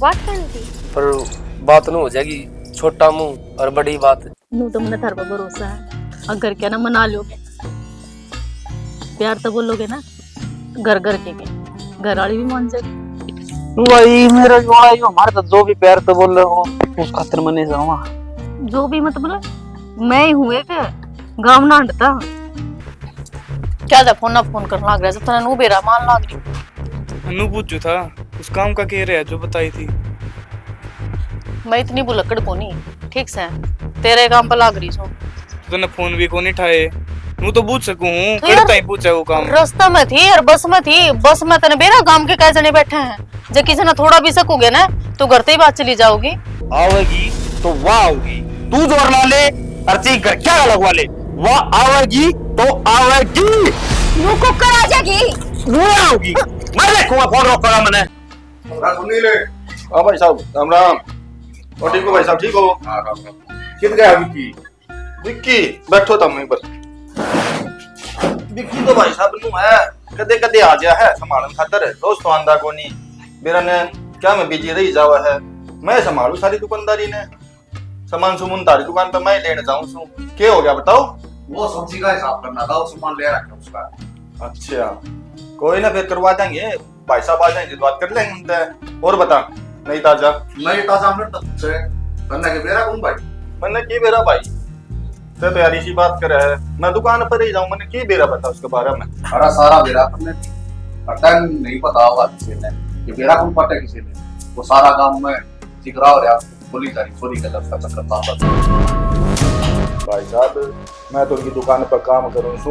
बात करनी थी पर बात न हो जाएगी, छोटा मुंह और बड़ी बात। नू तो मैंने थार पर भरोसा है, अगर क्या ना मना लोगे, प्यार तो बोलोगे ना, घर घर के घर वाली भी मान जाएगी। वही मेरा जोड़ा ही हमारे तो जो भी प्यार तो बोल रहे हो उस खातिर मने जाऊंगा। जो भी मतलब मैं ही हूँ एक गाँव ना हटता। क्या जा फोन ना फोन करना लग रहा है, तो नू बेरा मान लग रही। नू पूछू था उस काम का कह रहे है जो बताई थी। मैं इतनी बुलक्कड़ को नहीं, ठीक से तेरे काम पर लग रही हूँ। तूने फोन भी को नहीं उठाए, नू तो पूछ सकूं हूं, करता ही पूछा वो काम। रास्ता में थी और बस में थी, बस में तने बेरा काम के कई जने बैठे हैं, जब किसी ने थोड़ा भी सकूगे ना तो घर से ही बात चली जाओगी। आवेगी तो वाह होगी, तू जोर ला ले अर्ची कर क्या लगवा ले, वाह आवेगी तो आवेगी, नू को कर आ जाएगी, वो आओगी। मैं देखूंगा फोन रोक कर मैंने। सुनी ले हाँ भाई साहब राम राम। और ठीक हो भाई साहब, ठीक हो? हाँ राम राम। कित गया विक्की? विक्की बैठो तब मैं बस। विक्की तो भाई साहब नू है, कदे कदे आ गया है संभालन खातर, रोज तो आंदा को नहीं। मेरा ने क्या मैं बिजी रही जावा है, मैं संभालू सारी दुकानदारी ने, सामान सुमन तारी दुकान पे मैं लेने जाऊं सू। क्या हो गया बताओ? वो सब्जी का हिसाब करना था, वो सामान ले रखा उसका। अच्छा कोई ना, फिर करवा देंगे भाई साहब, आ जाएंगे बात कर लेंगे उनसे। और बता नहीं ताजा? नहीं ताजा हमने तब से करने के बेरा कौन भाई? मैंने की बेरा भाई तो प्यारी सी बात करे है, मैं दुकान पर ही जाऊं, मैंने की बेरा बता उसके बारे में। अरे सारा बेरा हमने पता नहीं पता होगा किसी ने, ये बेरा कौन पता है किसी ने, वो सारा काम में सिकरा हो रहा बोली जा रही चोरी का दफ्तर चक्कर था। भाई साहब मैं तो उनकी दुकान पर काम करूं सू,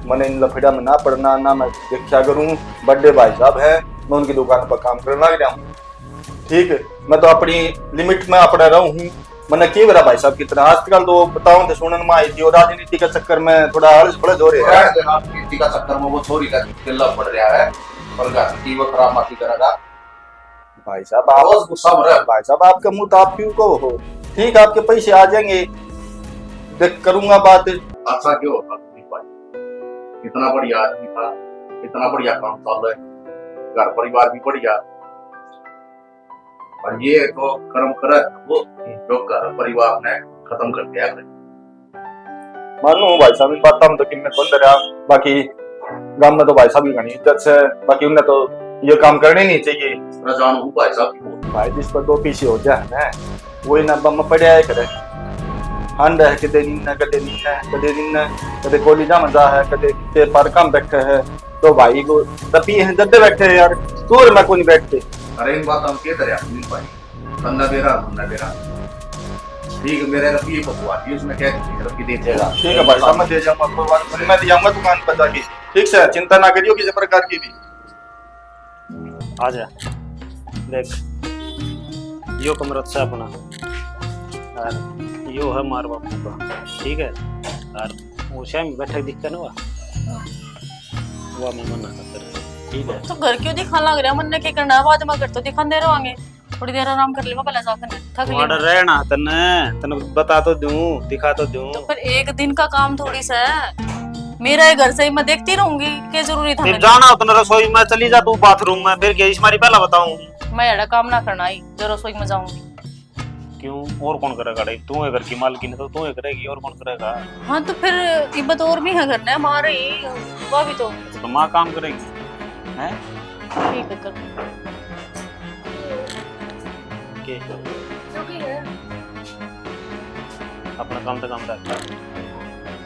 मैंने इन लफड़ा में ना पड़ना, ना मैं देखा करूं। बड़े भाई साहब है, मैं उनकी दुकान पर काम करने लग गया हूँ। ठीक है, मैं तो अपनी लिमिट में अपना रहूं हूँ। मैंने की बेरा भाई साहब कितना आजकल तो बताऊं तो सुनन में आई थी, और राजनीति के चक्कर में थोड़ा हल्स बड़े हो रहे हैं। राजनीति का चक्कर में वो चोरी का किला पड़ रहा है, और गाड़ी वो खराब माफी करेगा। भाई साहब आप गुस्सा हो रहा है। भाई साहब आपका मुंह तो आप क्यों को हो? ठीक आपके पैसे आ जाएंगे, देख करूंगा बात। अच्छा क्यों होता भाई, इतना बढ़िया आदमी था, इतना बढ़िया काम चल रहा है, घर परिवार भी बढ़िया, और ये तो कर्म करे वो जो घर परिवार ने खत्म कर दिया। मानो भाई साहब इस बात हम तो किन्ने बंद रहा, बाकी गांव में तो भाई साहब की घनी इज्जत से, बाकी उन्हें तो ये काम करने नहीं चाहिए। जानू भाई साहब भाई जिस पर दो पीछे हो जाए ना, वही ना बम पड़े आए करे, हंड है कदे नींद कदे नींद कदे नींद कदे कॉलेजा में जा है, कदे के पार्क में बैठे है, तो भाई को दबी है जद्दे बैठे है यार, दूर में कोई नहीं बैठते। अरे इन बात हम के तरह अनिल भाई बंदा बेरा ठीक है, मेरे रफी बकवा ये उसमें क्या रफी दे देगा। ठीक है भाई साहब मैं दे जाऊंगा, कोई बात नहीं, मैं दे जाऊंगा दुकान पर जाके। ठीक से चिंता ना करियो किसी प्रकार की भी। आ जा देख, यो कमरा से अपना और यो है मार बापू का, ठीक है, और वो शाम बैठक दिखता ना वो मैं मना कर रहा, ठीक है। तो घर क्यों दिखा लग रहा है, मन ने क्या करना है, बाद में घर तो दिखाने दे रहे थोड़ी देर आराम कर लेवा पहले जाकर, थक तुम्हारा लिया रहना तने बता तो दूं, दिखा तो दूं। तो फिर एक दिन का काम थोड़ी सा है, मेरा ही घर से ही मैं देखती रहूंगी, क्या जरूरी था फिर जाना उतना रसोई में चली जा तू बाथरूम में, फिर क्या इसमारी पहला बताऊं मैं एड़ा काम ना करना ही जो रसोई में जाऊंगी। क्यों, और कौन करेगा? तू है घर की मालकिन तो तू ही करेगी, और कौन करेगा? हाँ तो फिर इब्बत और भी है घर ने हमारे ही, वो भी तो माँ काम करेगी हैं? ठीक है कर के अपना काम तो काम रखता।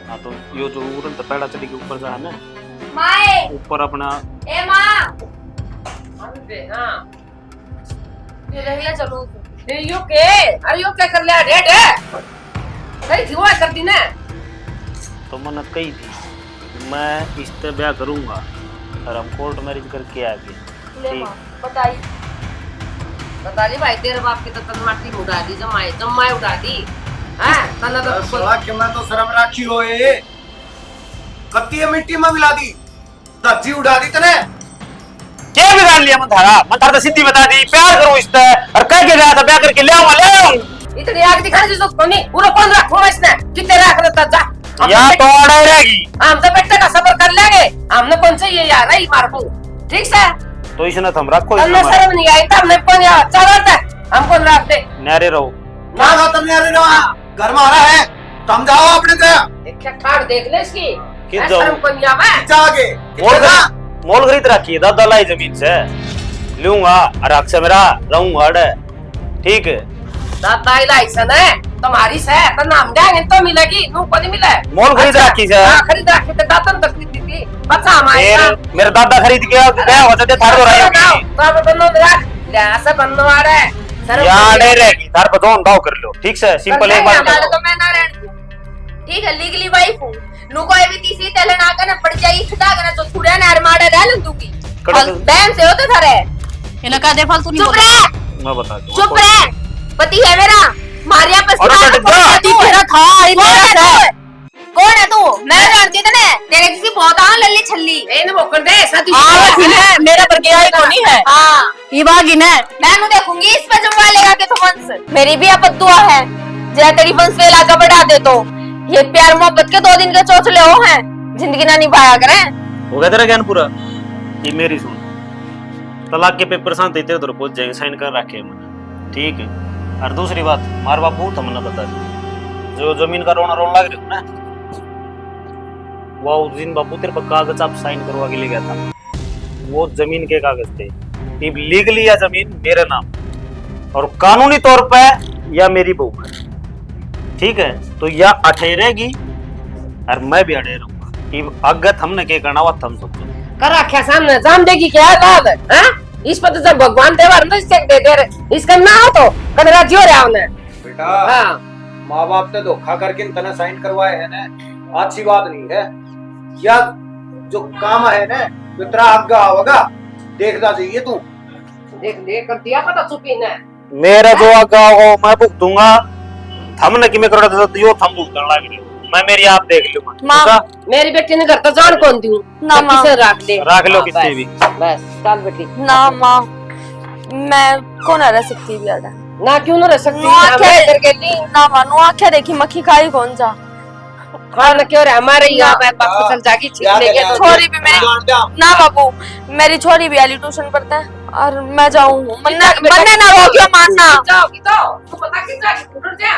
हाँ तो यो जो उड़न तो पैड़ा चढ़ी के ऊपर जा है ना, माए ऊपर अपना ए माँ हाँ ये रहिया चलो यो के अरे यो क्या कर लिया रेड है सही थी वो कर दी ना। तो मैंने कही थी मैं इस पे ब्याह करूंगा और हम कोर्ट मैरिज करके आ गए। ले माँ बताइए बता ली भाई तेरे बाप की तो तन माटी उड़ा दी, जमाई उड़ा दी। हां तन तो साला के मैं तो शर्म राखी होए, कत्ती मिट्टी में मिला दी, धज्जी उड़ा दी तने। क्या बिगाड़ लिया मैं थारा तो सीधी बता दी प्यार करूं इस पे, और कह के गया था ब्याह करके ले आऊं। इतनी आग दिखा दी तो कोनी पूरा कौन रखूं मैं इसने, कितने रख देता जा या तो अड़े रहेगी, हम तो बेटे का सबर कर लेंगे, हमने कौन से ये यार ही मार को ठीक से। तो इसने थम रखो, तन्ने शर्म नहीं आई तब मैं कौन यार चल हमको रख दे नारे रहो। ना ना तुम यार घर में आ रहा है तो हम जाओ अपने से एक ठाड़ देख ले इसकी किस जाओ? शर्म को नहीं आवे जाओगे मोल खरीद रखी है दादा लाई जमीन से लूंगा और हक से मेरा रहूंगा अड़े, ठीक है। दादा लाइसन है तुम्हारी से तो नाम देंगे तो मिलेगी नू को नहीं मिले मोल खरीद रखी से हां खरीद रखी तो दादा ने खरीदी थी पता हमारे मेरे दादा खरीद के गया होता थे थार हो रहा है तो बनो रख ले ऐसा बनवा रहा है यार रहेगी थार पर दोन दाव कर लो, ठीक से सिंपल एक बात हमारे तो मैं ना रहती हूँ। ठीक है लीगली वाइफ हूँ नु कोई भी तीसरी तेले ना करना पड़ जाएगी खिदा करना तो थोड़ा ना मारे रह लूंगी बहन से होते थारे इनका दे फालतू नहीं चुप रह मैं बता दूं चुप रह पति है मेरा मारिया तेरा था कौन है तू मैं जानती थी ना तेरे किसी बहुत आ लल्ली छल्ली ए ने बोकर दे ऐसा तू मेरा पर गया ही कोनी है हाँ ये बागी ने मैं नु देखूंगी इस पे जमवा लेगा के तो वंश मेरी भी अब दुआ है जय तेरी वंश पे इलाका बढ़ा दे तो ये प्यार मोहब्बत के 2 दिन के चौचले हो हैं जिंदगी ना निभाया करें हो गया तेरा ज्ञान पूरा। ये मेरी सुन, तलाक के पेपर साथ तेरे उधर पहुंच जाएंगे, साइन कर रखे हैं मैंने, ठीक है। और दूसरी बात मार बापू तुमने बता दी जो जमीन का रोना रोन लग रहा है ना वो उस दिन बापू तेरे पर कागज आप साइन करवा के ले गया था, वो जमीन के कागज थे। अब लीगली या जमीन मेरे नाम और कानूनी तौर पे या मेरी बहू है, ठीक है। तो या अठेरेगी और मैं भी अठे रहूंगा। अब अगत हमने क्या करना हुआ थम सोचो कर रखा सामने जान देगी क्या बात है हां इस पर तो जब भगवान देवर न चेक दे दे रहे इसका ना हो तो कदरा जियो रे आवने बेटा हां माँ बाप ने धोखा करके तना साइन करवाए है ना, अच्छी बात नहीं है। या जो काम है ना तो तेरा आगे होगा देखना चाहिए तू। देख कर दिया पता चुपी ने मेरा जो आगा हो मैं भुगतूंगा, हमने कि मैं करोड़ा था यो थम भुगतन लग रही मैं मेरी आप देख लूंगा। मेरी बेटी ने घर तो जान कौन दूं ना मां किसे रख दे रख लो किसी भी बस चल बेटी ना मां मैं कौन रह सकती बियाडा ना क्यों ना रह सकती नुआ हमें क्या करके दी ना मां नुआ क्या देखी मक्खी खाई कौन जा खाना क्यों रे हमारे यहाँ पे पक्का चल जागी छीन लेंगे तो छोरी भी मेरी ना बाबू मेरी छोरी भी आली ट्यूशन पढ़ता है और मैं जाऊँ मन्ने ना रोकियो मानना जाओ तू पता किस जाके उड़ जा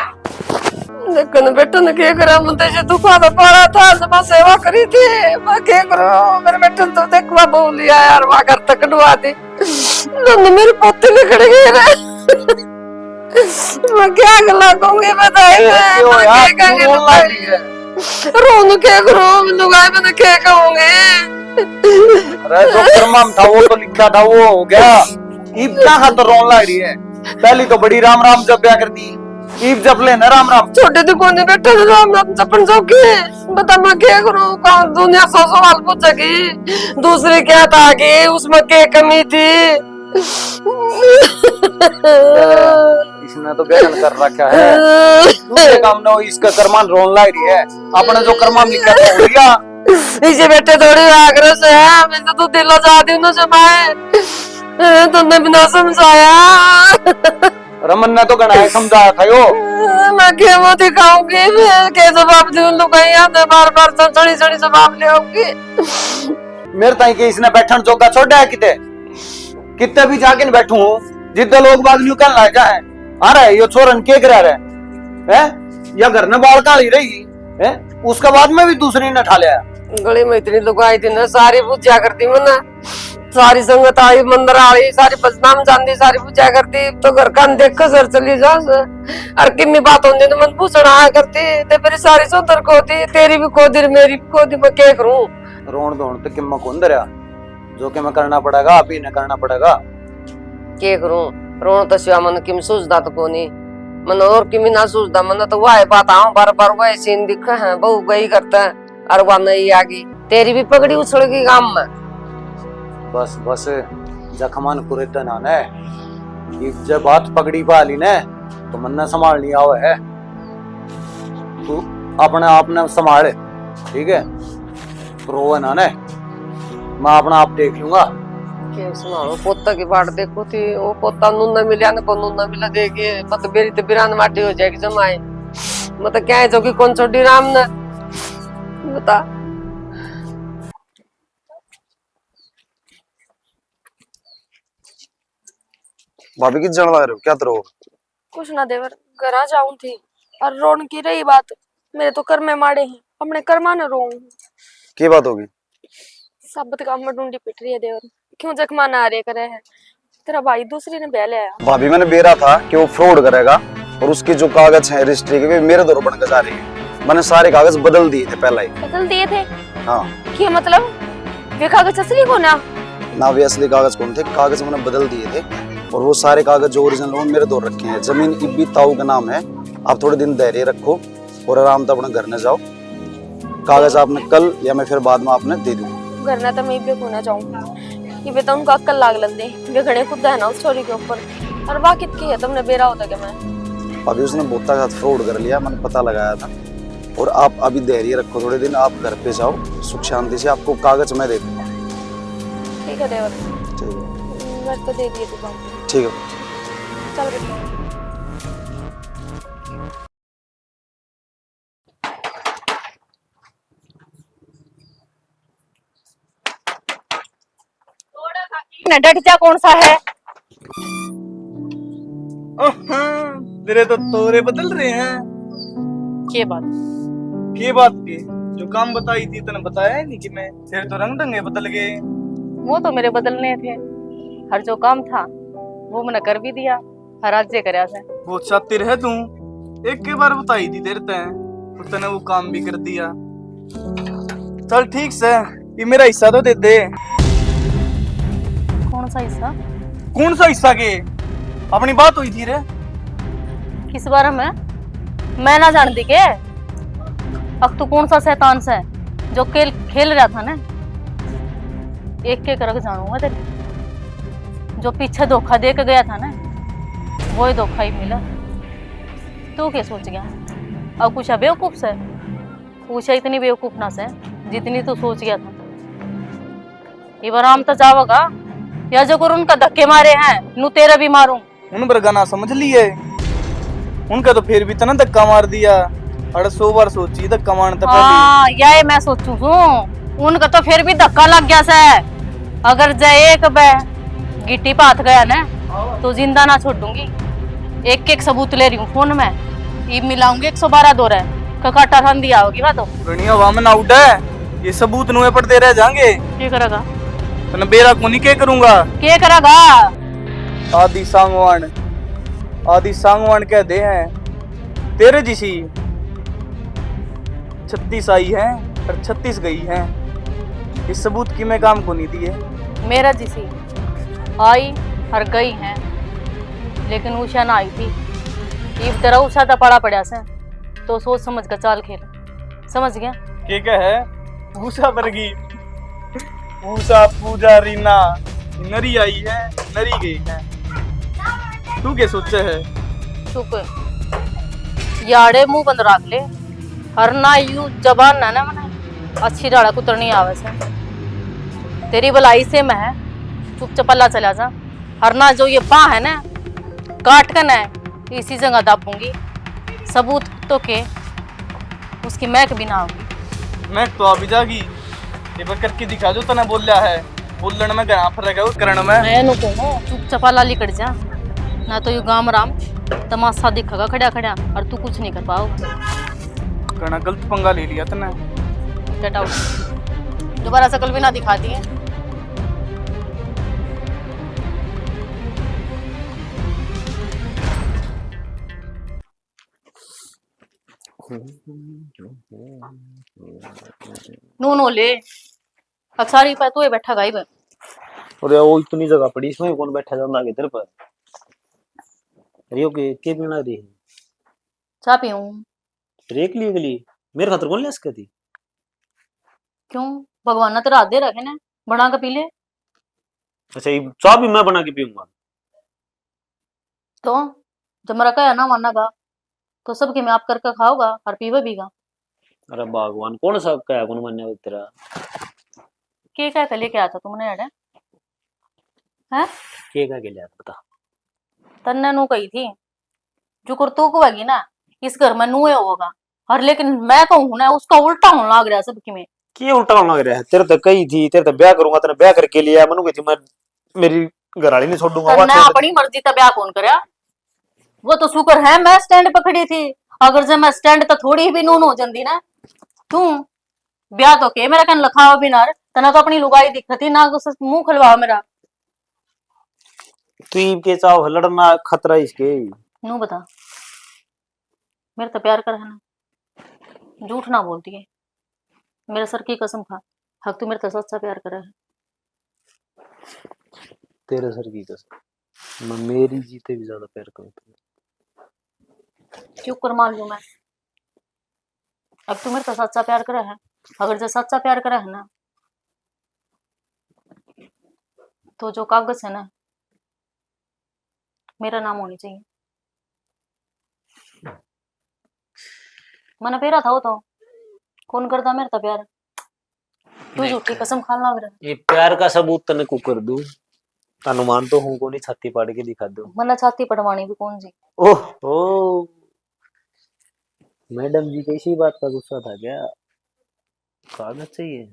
लेकिन बेटा ने क्या करा मुझे से दुखा तो पड़ा था सब सेवा करी थी मैं क्या करूं मेरे बेटे तो देखवा बोल लिया यार वहां घर तक डुआ दी नंद मेरे पोते ने खड़े गए मैं क्या गला कहूंगी बताइए मैं क्या कहूंगी रोन क्या करूं मैं लुगाई मैंने क्या कहूंगी अरे जो कर्मम था वो तो लिखा था वो हो गया। इतना हाँ तो रोन लग रही है, पहली तो बड़ी राम राम जप क्या करती ईब जप लेना राम राम। छोटे दुकान में बैठे राम राम जपन जोगे बता मैं क्या करूं कौन दुनिया 100 सवाल पूछेगी दूसरे क्या था कि उसमें क्या कमी थी इसने तो गहन कर रखा है दूसरे काम ने इसका कर्मान रोन लग रही है, अपने जो कर्मान लिखा था हो गया। इसे बेटे थोड़ी आग्रह से है मैं तो दिलो जाती हूँ जमाए तुमने बिना समझाया रमन ने तो गणा समझाया था यो मैं क्या वो दिखाऊंगी मैं क्या जवाब दूं लुगाइया ने बार-बार सड़ी सड़ी जवाब ले आऊंगी मेरे ताई के इसने बैठन जोगा छोड़ा है कितने भी जाके बैठू हूँ जितने लोग बाग न्यू कल लाए जाए आ रहे यो छोरन के करा रहे हैं या घर में बाल काली रही है उसके बाद में भी दूसरी ने ठा लिया गली में इतनी लुगाई थी ना सारी पूजा करती मैं सारी संगत आई मंदिर आई सारी बदनाम जानती सारी पूजा करती तो घर का देख कर सर चली जा और किन्नी बात होती तो मन पूछना आया करती ते मेरी सारी सोतर को होती तेरी भी कोदी मेरी भी कोदी मैं क्या करूं रोन धोन तो किम्मा कौन दरिया जो कि मैं करना पड़ेगा अभी ने करना पड़ेगा क्या करूं रोन तो शिवा मन किम सूझदा तो कोनी मन और किमी ना सूझदा मन तो वाह बात आऊं बार-बार वही सीन दिखा है बहु गई करता है और वह नहीं आगी तेरी भी पगड़ी उछल गई गांव में बस बस जखमान कुरेता ना ने जब बात पगड़ी पाली ने तो मन्ना संभाल नहीं आवे है तू अपने आप ने संभाले ठीक है रो ना ने मैं अपना आप देख लूंगा के सुनाओ पोता की बाट देखो थी वो पोता नून न मिला न को नून न मिला देखे मत बेरी तो बिरान माटी हो जाएगी जमाए मत क्या है जो कि कौन छोटी राम न बता भाभी की जन लग रहे हो क्या करो? कुछ ना देवर, घर आ जाऊं थी और रोन की रही बात, मेरे तो कर में माड़े हैं, अपने कर्मा न रो। की बात होगी? सब काम में डूंडी पिट रही है देवर, क्यों जख्मा ना आ रहे करे है, तेरा भाई दूसरी ने बह लिया। भाभी मैंने बेरा था कि वो फ्रॉड करेगा और उसके जो कागज हैं रजिस्ट्री के वे मेरे दौर बन के जा रही है। मैंने सारे कागज बदल दिए थे पहले ही। बदल दिए थे? हाँ। क्या मतलब? वे कागज असली को ना वे असली कागज कौन थे, कागज मैंने बदल दिए थे और वो सारे कागज जो ओरिजिनल वो मेरे दौर रखे हैं। जमीन इब्बी ताऊ का नाम है। आप थोड़े दिन धैर्य रखो और आराम से अपने घर न जाओ। कागज आपने कल या मैं फिर बाद में आपने दे दूंगा। घर ना तो मैं भी होना चाहूँ, ये बेटा उनका अक्कल लाग लंदे, वे घड़े खुद है ना उस छोरी के ऊपर। और बाकी की है तुमने बेरा होता क्या? मैं अभी उसने बोता का फ्रॉड कर लिया, मैंने पता लगाया था। और आप अभी धैर्य रखो थोड़े दिन, आप घर पे जाओ सुख शांति से, आपको कागज मैं दे दूंगा। ठीक है देवर, ठीक है, मैं तो दे दिए दुकान। ठीक है। चल बेटा। डटजा कौन सा है? तेरे तो तोरे बदल रहे हैं। के बात? के बात के? जो काम बताई थी तने बताया नहीं कि मैं तेरे तो रंग ढंगे बदल गए। वो तो मेरे बदलने थे, हर जो काम था वो मैंने कर भी दिया, हर आज जे करया से। बहुत शातिर है तू, एक के बार बताई थी तेरे तने वो काम भी कर दिया। चल ठीक से, ये मेरा हिस्सा तो दे दे। कौन सा हिस्सा? कौन सा हिस्सा के? अपनी बात हुई थी रे। किस बारे में? मैं ना जानती के? अब तू कौन सा शैतान से जो खेल रहा था ना, एक एक करके जानूंगा तेरे। जो पीछे धोखा दे के गया था ना, वो ही धोखा ही मिला। तू क्या सोच गया? अब कुछ बेवकूफ से पूछा, इतनी बेवकूफ ना से जितनी तू सोच गया था। ये बार आम तो जाओगा या जो कर उनका धक्के मारे हैं नू तेरा भी मारूं। उन पर गाना समझ लिए, उनका तो फिर भी तना धक्का मार दिया। अरे 100 बार सोची धक्का मारने तो हाँ, यही मैं सोचू हूँ। उनका तो फिर भी धक्का लग गया से। अगर जय एक गिट्टी पाथ गया ना तो जिंदा ना छोड़ूंगी। एक एक सबूत ले रही हूँ फोन में, ये मिलाऊंगी 112 दौरे ककाटा ठन दिया होगी बात। तो गणिया हवा में ना उठे, ये सबूत नुए पर दे रह जाएंगे। क्या करेगा? तने बेरा को नहीं के करूंगा। क्या करेगा? आदि सांगवान कहते हैं तेरे जिसी 36 आई है और 36 गई है। इस सबूत की मैं काम को नहीं दिए। मेरा जिसी आई और गई है, लेकिन उषा ना आई थी। ये तेरा उषा तो पड़ा पड़ा से, तो सोच समझ कर चाल खेल। समझ गया? क्या है? भूसा बरगी, भूसा पूजा रीना, नरी आई है नरी गई है। तू क्या सोचे है? चुप याड़े मुंह बंद रख ले। हर ना यू जबान ना मने अच्छी डाड़ा कुतरनी आवे से। तेरी भलाई से मैं चुप चपल्ला चला जा। हर ना जो ये पा है ना काट कर ना इसी जगह दापूंगी। सबूत तो के उसकी महक भी ना होगी। मैं तो अभी जागी, ये बार करके दिखा जो तना बोल रहा है। बोलने में गया फिर गया करण में। मैं नु कहूं चुप चपाला लिकट जा, ना तो यू गाम राम तमाशा दिखेगा खड़ा खड़ा और तू कुछ नहीं कर पाओगे। कणा गलत पंगा ले लिया तने। Get out. दोबारा शकल भी ना दिखा दिए। नो ले अक्सारी पर तू बैठा गाई पर। अरे वो इतनी जगह पड़ी, इसमें कौन बैठा जाना आगे तेरे पर? अरे के पीना रही है? चाह पीऊं? ब्रेक लिए गली मेरे खातर कौन ले सके थी? क्यों? भगवान ने तेरा हाथ दे रखे ना, बना के पी ले। अच्छा ये चाय भी मैं बना के पीऊंगा? तो जब मेरा कहा ना मानना का तो सबके में आप करके खाओगा और पीवे भीगा। अरे भगवान कौन सा कहा कौन मान्य तेरा? के क्या लेके आया था तुमने अड़े? हैं? के क्या के लिया बता? तन्ने नू कही थी जो कर तू को होगी ना इस घर में नूए होगा, और लेकिन मैं कहूँ ना उसका उल्टा होने लग रहा है सबकी में। क्या उल्टा होने लग रहा है? तेरे तो कही थी तेरे तो ब्याह करूंगा, तेरे ब्याह करके लिया मनु कही थी मैं मेरी घर वाली नहीं छोड़ूंगा तन्ने अपनी मर्जी का ब्याह कौन करया? वो तो शुक्र है मैं स्टैंड पे खड़ी थी, अगर जब मैं स्टैंड तो थोड़ी भी नून हो जाती ना। तू ब्याह तो के मेरा कन लखावा बिना तना तो अपनी लुगाई दिखती ना, मुंह खुलवा मेरा। तू के चाव लड़ना खतरा इसके नू बता, मेरे तो प्यार कर है ना, झूठ ना बोलती है, मेरे सर की कसम खा, हक तू मेरे तो सच्चा प्यार करे है। तेरे सर की कसम, मैं मेरी जीते भी ज्यादा प्यार करूं तुझे। क्यों कर मान लू मैं? अब तू मेरे तो सच्चा प्यार करे है, अगर जो सच्चा प्यार करे है ना, तो जो कागज है ना मेरा नाम होनी चाहिए। मैंने पेरा था वो तो कौन करता मेरे तो प्यार? तू झूठी कसम खाना मेरा। ये प्यार का सबूत तने को कर दूं, अनुमान तो हूं को नहीं, छाती पाड़ के दिखा दो। मैंने छाती पड़वानी भी कौन सी? ओह मैडम जी को इसी बात का गुस्सा था क्या? कागज चाहिए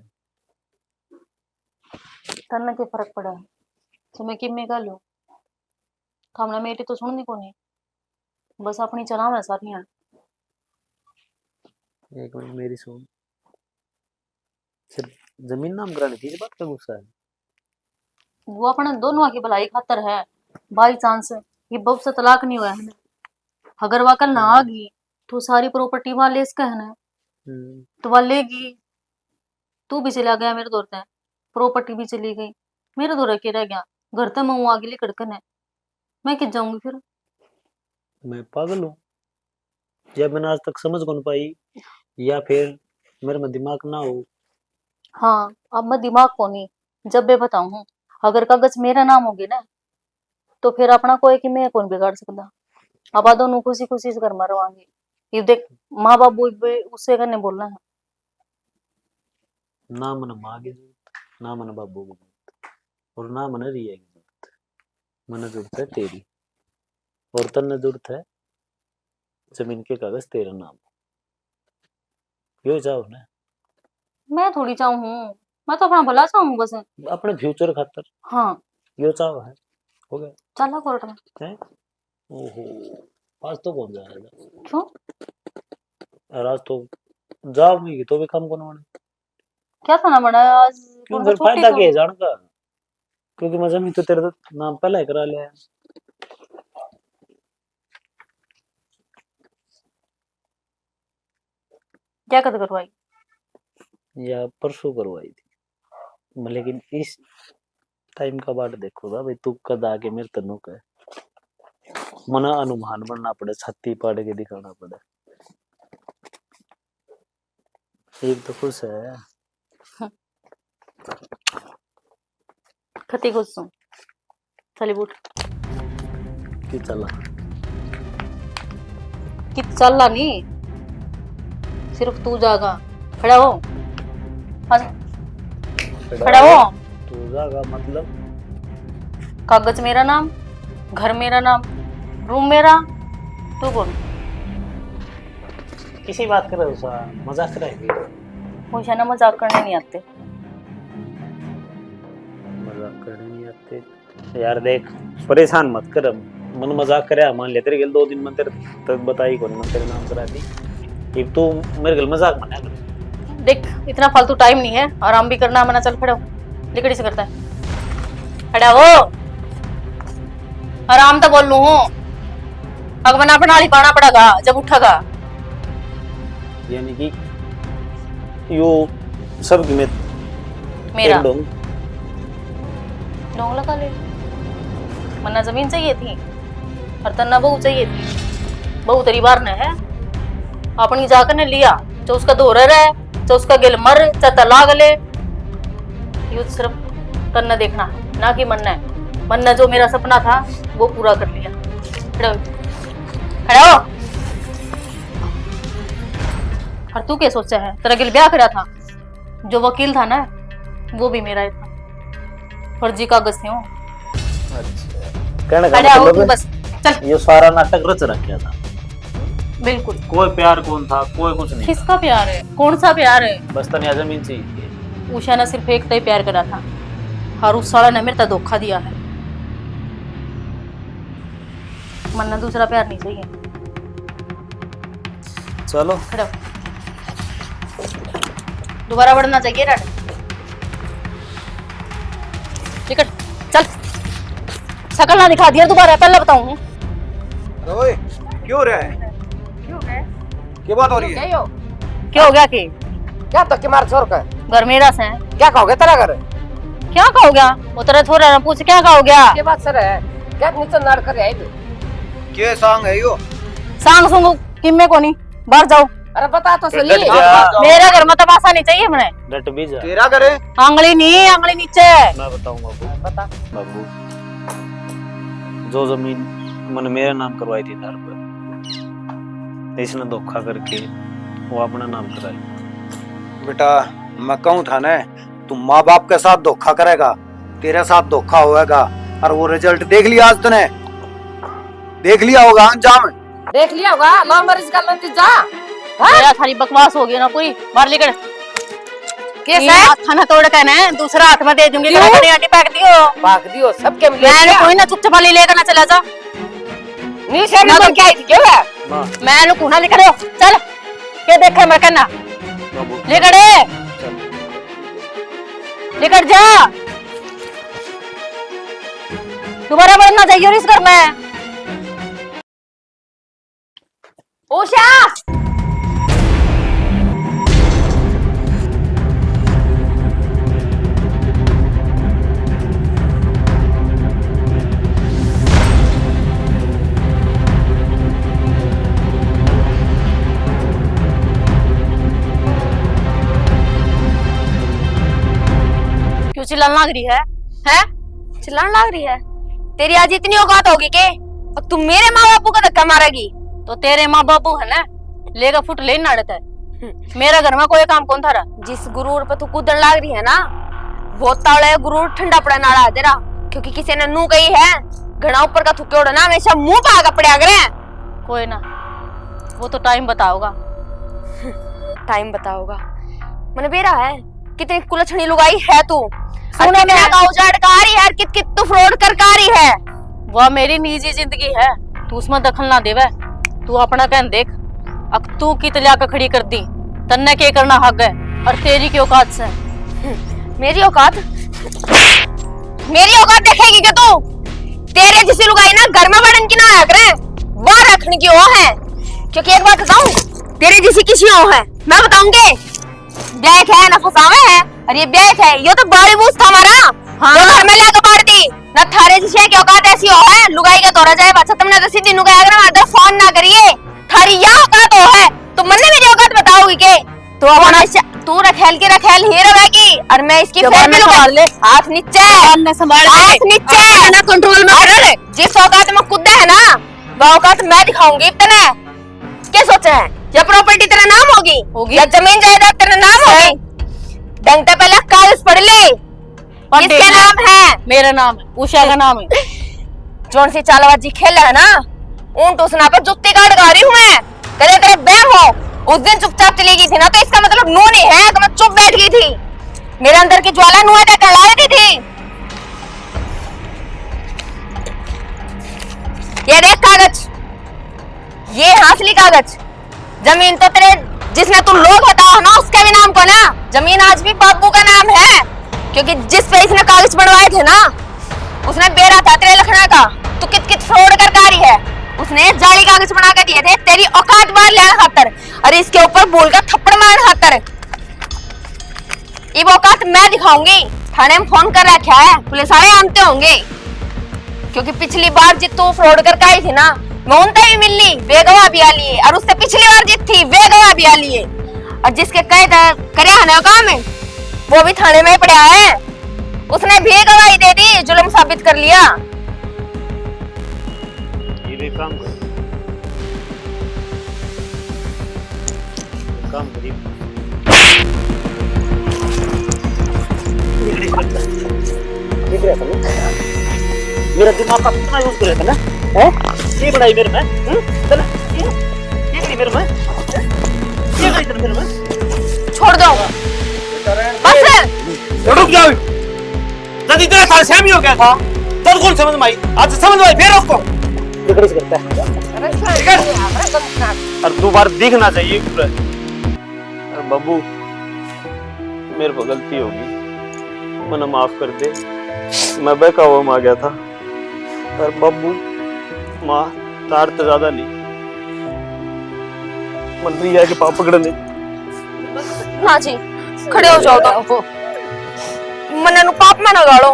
तन्ने के फर्क पड़ा है तो मैं किम में गा लू थामना मेरी तो सुननी को नहीं, बस अपनी चलाव है सारी। एक मिनट मेरी सुन, सिर्फ जमीन नाम कराने की इस बात का गुस्सा है? वो अपने दोनों की भलाई खातर है, बाई चांस ये बहुत से तलाक नहीं हुआ है ना, अगर वह कल ना आ गई तो सारी प्रॉपर्टी वहां ले इसका है ना, तो वह लेगी। तू भी चला गया मेरे दौर से, प्रॉपर्टी भी चली गई, मेरे दौर के रह गया, घर तक मैं आगे ले कड़कन है, मैं किस जाऊंगी फिर? मैं पागल हूँ या मैंने आज तक समझ कौन पाई, या फिर मेरे में दिमाग ना हो? हाँ अब मैं दिमाग को नहीं, जब मैं बताऊं अगर कागज मेरा नाम होगी ना तो फिर अपना कोई कि मैं कौन बिगाड़ सकता। अब आ दोनों खुशी खुशी से घर मरवाएंगे। ये देख माँ बाप उससे करने बोलना है ना मन माँ की जरूरत, ना मन बाबू की जरूरत, और ना मन रिया की जरूरत। मन जरूरत है तेरी, और तन्ने जरूरत है जमीन के कागज तेरा नाम। यो चाहो ना? मैं थोड़ी चाहूँ, मैं तो अपना भला चाहूँ बस, अपने फ्यूचर खातर। हाँ यो चाहो है, हो गया। चला कोर्ट में है? ओहो आज तो कौन जाएगा? क्यों? और आज तो जाओ नहीं तो भी काम कौन होने? क्या था ना बड़ा आज क्यों फिर फायदा क्या है जान का? क्योंकि मैं जमीन तो तेरे नाम पहले ही करा लिया। क्या कद करवाई? या परसों करवाई थी, लेकिन इस टाइम का बाट देखो भाई, तू कद आके मेरे तनु का मना अनुमान बनना पड़े, छत्ती पाड़ के दिखाना पड़े। एक तो खुश है खती खुश हूँ, चली बूट कि चला कि चलना नहीं, सिर्फ तू जागा, खड़ा हो, खड़ा हो। तू जागा मतलब? कागज मेरा नाम, घर मेरा नाम, रूम मेरा, तू कौन? किसी बात कर रहे हो? मजाक कर रहे हो? मुझे ना मजाक करने नहीं आते। मजाक करने नहीं आते यार, देख परेशान मत कर, मन मजाक करे मान ले, तेरे गल 2 दिन मन तेरे तक बताई कौन मन तेरे नाम करा दी, एक तो मेरे गल मजाक मना कर। देख इतना फालतू टाइम नहीं है, आराम भी करना मना, चल खड़ा हो, लिकड़ी से करता है, खड़ा हो, आराम तो बोल लू हूँ, अब मना बना ही पाना पड़ेगा जब उठेगा। यानी कि यो सब में मेरा डोंग लगा ले, मन्ना जमीन चाहिए थी और तन्ना बहू चाहिए थी, बहू तेरी बार ने है अपनी जाकर ने लिया, जो उसका दोहर है, जो उसका गिल मर चाहे तलाक ले, ये सिर्फ तन्ना देखना है ना कि मन्ना है। मन्ना जो मेरा सपना था वो पूरा कर लिया। खड़ा हो। और तू क्या सोचा है, तेरा गिल ब्याह करा था, जो वकील था ना वो भी मेरा ही था, फर्जी कागज थे वो। कहने का खड़ा हो मतलब तू है, बस चल। ये सारा नाटक रच रखा था। बिल्कुल। कोई प्यार कौन था, कोई कुछ नहीं। किसका प्यार है, कौन सा प्यार है? बस तनिया जमीन चाहिए। उषा ने सिर्फ एक तय प्यार करा था और उस साला ने मेरे तक धोखा दिया है। मन्ना दूसरा प्यार नहीं चाहिए। चलो खड़ो, दोबारा बढ़ना चाहिए राड। टिकट चल, शकल ना दिखा दिया दोबारा, पहले बताऊं। ओए क्यों रहा है? क्या बात हो रही है? क्या हो गया कि क्या तो मार छोड़ कर घर मेरा से क्या कहोगे तेरा घर? क्या कहोगे? वो तेरा थोड़ा ना पूछ क्या कहोगे? ये बात सर है क्या नीचे नाड़ कर आई? क्या सॉन्ग है यो? सांग सुंग किम्मे को नहीं, बाहर जाओ। अरे बता तो सही। डट जा। मेरा घर में तमाशा नहीं चाहिए मैंने। डट भी जा। तेरा करे? आंगली नहीं, आंगली नीचे। मैं बताऊंगा बाबू। बता। बाबू जो जमीन मैंने मेरे नाम करवाई थी घर पर, इसने धोखा करके वो अपना नाम कराई। बेटा मैं कहूँ था ना, तू माँ बाप के साथ धोखा करेगा, तेरे साथ धोखा होएगा। और वो रिजल्ट देख लिया आज तूने? देख लिया होगा अंजाम। देख लिया होगा लव मैरिज का नतीजा। मेरा सारी बकवास हो गई ना पूरी, बाहर लेकर। कैसा हाथ खाना तोड़ के ना दूसरा हाथ में दे दूंगी। आंटी पैक दियो, भाग दियो सबके मिले। मैंने कोई ना चुपचाप वाली लेकर ना चला जा। नीचे ना तो क्या है क्यों है? मैं लोग ना लेकर आओ, चल के देखे मैं कहना लेकर लेकर जा। दोबारा बढ़ना चाहिए और इस घर में। उषा, क्यों चिल्लाने लग रही है? हैं? चिल्लाने लग रही है? तेरी आज इतनी औकात होगी के अब तुम मेरे माँ बापू का धक्का मारेगी? तो तेरे माँ बापू है ना, लेगा फुट ले नाड़ता है। मेरा घर में कोई काम कौन था? जिस गुरूर पे तू कूदन लग रही है ना, वो ताले गुरूर ठंडा पड़ा नाड़ा है तेरा। क्योंकि किसी ने नू कही है घना ऊपर का थुके उड़ा ना हमेशा मुंह पे आगा पड़े करे। कोई ना, वो तो टाइम बताओगा। टाइम बताओगा? मैंने बेरा है कितनी कुलछनी लुगाई है तू। सुनो कितना मैं- का उजाड़ कारी है, कित कित तू फ्रॉड कर कारी है। वह मेरी निजी जिंदगी है, तू उसमें दखल ना देवे। तू अपना कहन देख, अब तू कित लाकर खड़ी कर दी, तन्ने के करना हक है और तेरी की औकात से। मेरी औकात? मेरी औकात देखेगी क्या तू? तेरे जैसी लुगाई ना घर में बड़न की ना आया करे, बाहर रखने की वो है। क्योंकि एक बात बताऊं, तेरे जैसी किसी और है मैं बताऊंगी। ब्याह है ना फसावे है, और ये ब्याह है ये तो बाड़ी बूझ था हमारा। हाँ। तो घर में लाकर बांटती ना थारे जैसे की औकात ऐसी हो है, लुगाई का दौरा जाए बच्चा तुमने तो सीधी नुगाई अगर हमारे फोन ना करिए थारी यह औकात हो है तो मरने मेरी औकात बताओगी के? तो अब तू रखेल की रखेल ही रहेगी और मैं इसकी फेर में लूंगा। हाथ नीचे, संभाल हाथ नीचे ना, कंट्रोल में कर। जिस औकात में कूदे है ना वो औकात मैं दिखाऊंगी तने। क्या सोचा है? या प्रॉपर्टी तेरा नाम होगी या जमीन जायदाद तेरा नाम होगी? ढंग से पहले कागज पढ़ ले। किसका नाम है? मेरा नाम है, उषा का नाम है। जोन सी चालबाजी खेला है ना, ऊंट उसना पर जुत्ती काट गा रही हूँ मैं। करे तेरे बैम हो उस दिन चुपचाप चली गई थी ना, तो इसका मतलब नू नहीं है तो मैं चुप बैठ गई थी। मेरे अंदर की ज्वाला नुआ का कहला रही थी। ये देख कागज, ये हासली कागज। जमीन तो तेरे जिसने तू लोग हटाओ ना उसके भी नाम को ना। जमीन आज भी बापू का नाम है, क्योंकि जिस पे इसने कागज बनवाए थे ना उसने बेरा था तेरे लखना का। तू कित कित फ्रॉड कर कारी है। उसने जाली कागज बना के दिए थे तेरी औकात बाहर लेने खातर, और इसके ऊपर बोल कर थप्पड़ मारने खातर। ये औकात मैं दिखाऊंगी। थाने में फोन कर रखा है, पुलिस वाले आनते होंगे। क्योंकि पिछली बार जित तू फ्रॉड करके आई थी ना, मैं उनसे भी मिल ली, बेगवा भी आ लिए। और उससे पिछली बार जित थी बेगवा भी आ लिए। और जिसके कैद करे है ना काम है वो भी थाने में पड़ा है। उसने भी गवाही दे दी, जुल्म साबित कर लिया। ये भी काम कर, काम करिए। मेरा दिमाग का कितना यूज करे था ना, हैं? ये बनाई मेरे में, चल ये करी मेरे में, ये करी तेरे मेरे में। छोड़ दो बस। रुक जाओ, जल्दी तेरे साथ सेम ही हो गया था। तब कौन समझ में आई? आज समझ में आई फिर उसको। तिकड़ीच करता है। अरे साइड और दोबारा दिखना चाहिए पूरा। अरे बाबू मेरे को गलती होगी, मना माफ कर दे, मैं बहकावा में आ गया था। और बाबू माँ तार तो ज्यादा नहीं, मन रिया के पाप पकड़ने। ना जी खड़े हो जाओ तो मने नु पाप में ना गाड़ो।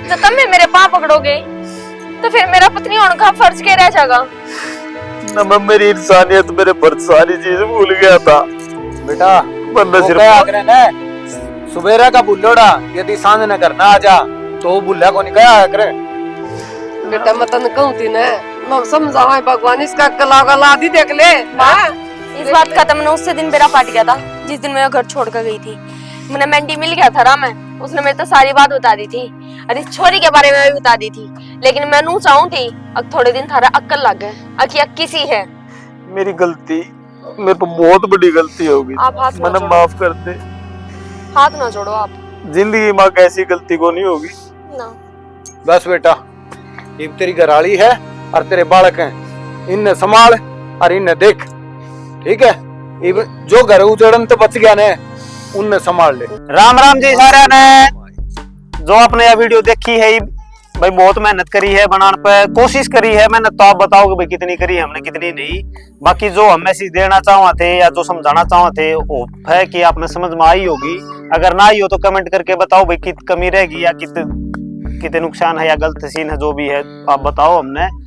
जब तुम मेरे पाप पकड़ोगे तो फिर मेरा पत्नी होने का फर्ज क्या रह जाएगा? ना मैं मेरी इंसानियत मेरे पर सारी चीज भूल गया था बेटा बंदा वो सिर्फ क्या आग्रह है सुबेरा का बुल्लोड़ा यदि सांझ न करना आ जा तो बुल्ला को निकया आग्रह। बेटा मैं तने कहूं थी ना, मैं समझावा भगवान इसका कला आदि देख ले। माँ इस बात का तो मैंने उससे दिन बेरा पाट गया था जिस दिन मैं घर छोड़ कर गई थी। मैंने मेंटी मिल गया था ना, मैं उसने मेरे तो सारी बात बता दी थी और इस छोरी के बारे में भी बता दी थी। लेकिन मैं नू चाहूं थी अब थोड़े दिन थारा अक्कल लग गए अकी अक्की सी है। मेरी गलती, मेरे को बहुत बड़ी गलती होगी, आप हाथ ना मैंने जोड़ो। माफ कर दे। हाथ ना जोड़ो आप जिंदगी में कैसी गलती को नहीं होगी ना। बस बेटा ये तेरी घराली है और तेरे बालक हैं, इन्हें संभाल और इन्हें देख, ठीक है? ये जो घर उजड़न तो बच गया ने उन्हें संभाल ले। राम राम जी सारे ने। जो आपने यह वीडियो देखी है भाई बहुत मेहनत करी है बनाने पे, कोशिश करी है मेहनत, तो आप बताओगे भाई कितनी करी हमने कितनी नहीं। बाकी जो हम मैसेज देना चाहते थे या जो समझाना चाहते थे वो है कि आपने समझ में आई होगी। अगर ना आई हो तो कमेंट करके बताओ भाई कित कमी रहेगी या कितने नुकसान है या गलत सीन है, जो भी है आप बताओ हमने।